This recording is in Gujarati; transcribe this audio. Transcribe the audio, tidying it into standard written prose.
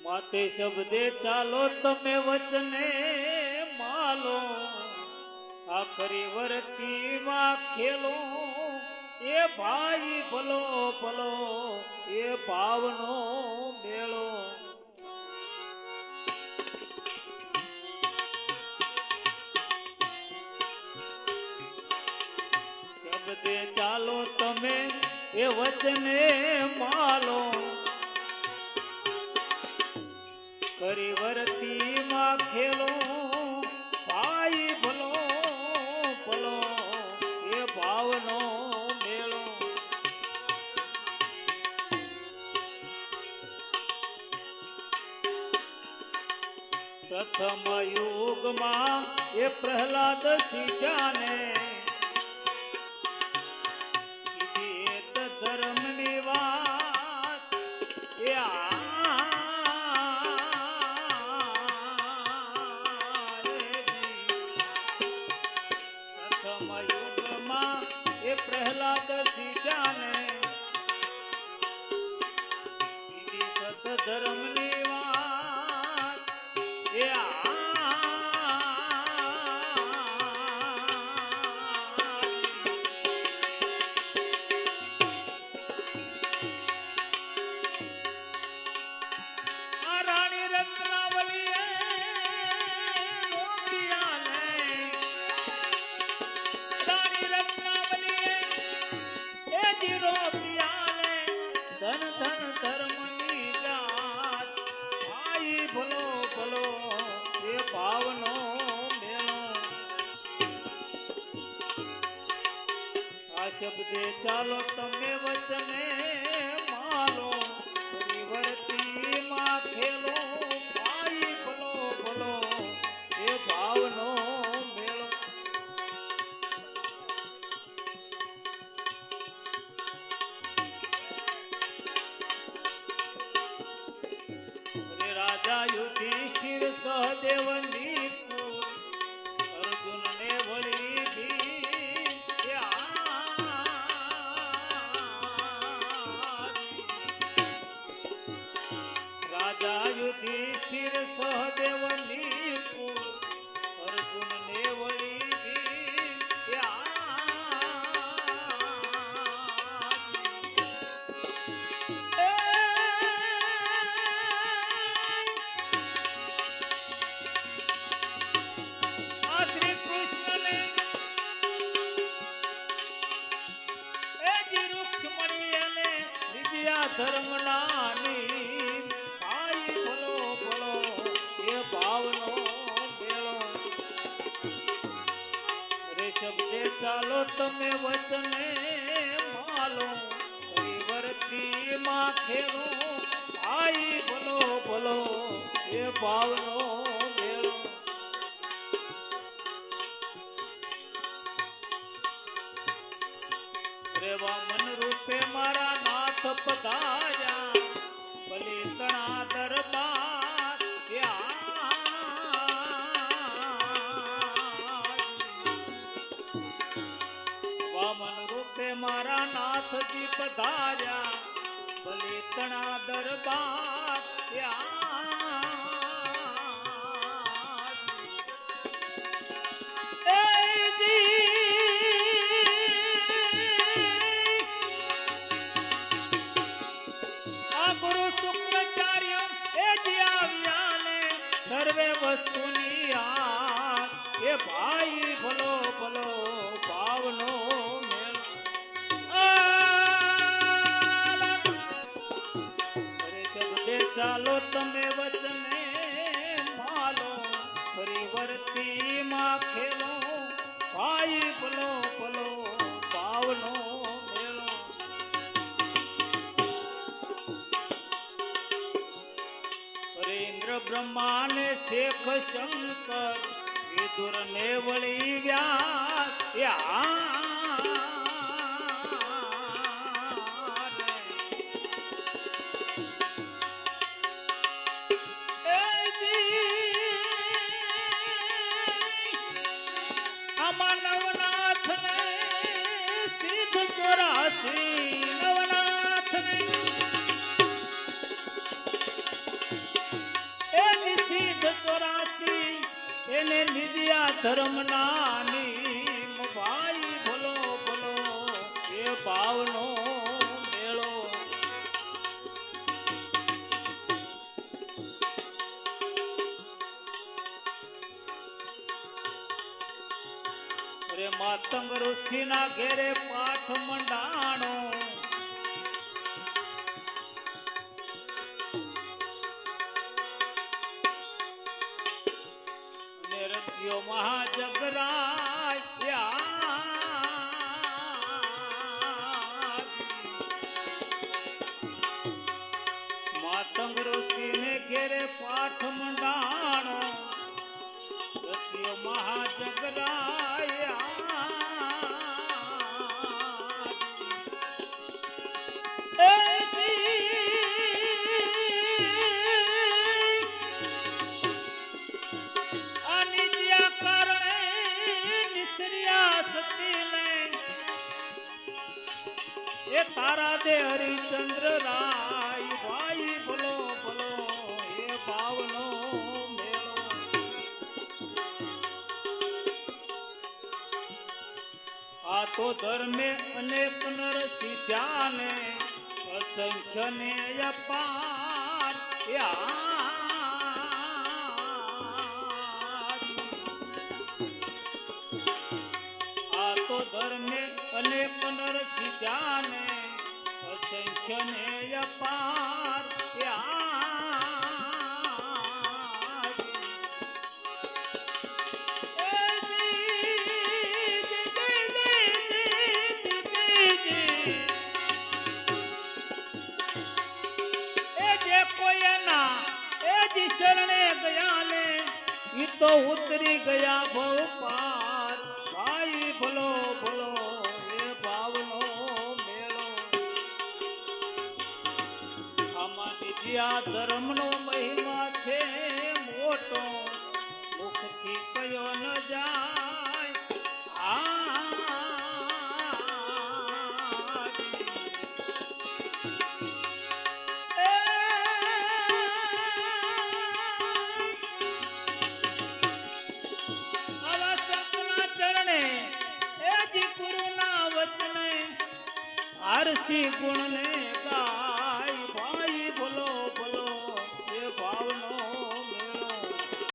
માટે શબ્દે ચાલો તમે વચને માલો આખરી વર્તી માં ખેલો એ ભાઈ ભલો ભલો એ ભાવનો મેળો શબ્દે ચાલો તમે એ વચને માલો કરી વર્તી માં ખેલો ભાઈ ભલો ભલો એ ભાવનો મેળો પ્રથમ યુગમાં એ પ્રહલાદ સીધાને ધર્મની વાત એ પ્રથમ યુગમાં એ પ્રહલાદ સીધાને સત ધર્મની વાત એ ધન ધન ધર્મની જાત ભાઈ ભલો ભલો એ ભાવનો મેળો આ શબ્દે ચાલો તમે વચને માલો પરિવર્તી માં ખેલો ભાઈ ભલો ભલો એ ભાવનો મેળો રાજા યુધિષ્ઠિર સહદેવની અર્જુન ને વળી રાજા યુધિષ્ઠિર સહદેવની અર્જુન ને વળી ધર્મ નાની ભાઈ ભલો ભલો એ ભાવનો મેળો રે શબ્દે ચાલો તમે વચને માલો પરિવર્તી માં ખેલો ભાઈ ભલો ભલો એ ભાવનો મેળો રે વામન રૂપે મારા નાથ પધાર્યા બલિતણા દરબાર વામન રૂપે મારા નાથજી પધાર્યા બલિતણા દરબાર સર્વે વસ્તુની આ એ ભાઈ ભલો ભલો ભાવનો મેળો અરે શબ્દે ચાલો તમે વચને માલો પરિવર્તી માં ખેલો ભાઈ ભલો ભલો ભાવનો મેળો ઇન્દ્ર બ્રહ્મા ને શેખ શંકર વિદુર ને વળી વ્યાસ આમાં નવનાથ ને સિદ્ધ 84 નવનાથ ને એને નિજ્યા ધર્મના નીમ ભાઈ ભલો ભલો એ ભાવનો મેળો. અરે માતંગ ઋષિના ઘેરે પાઠ મંડાણો. રચ્યો મહાજગરાય માતંગ ઋષિને ઘેરે પાઠ મંડાણો. રચ્યો મહાજગરાય એ તારા દે હરિચંદ્ર રાય ભાઈ ભલો ભલો એ ભાવનો મેળો. આ તો ધર્મે અનેક નર સીધ્યા ને અસંખ્ય ને અપાર. આ તો ધર્મે અનેક નર સીધ્યા ને અસંખ્ય ને અપાર. શરણે ગયા ને ઈ તો ઉતરી ગયા ભવ પાર. ભાઈ ભલો ભલો એ ભાવનો મેળો. આમાં નિજ્યા ધર્મનો મહિમા છે મોટો, મુખથી કયો ન જાય. આરસી ગુણ ને ગા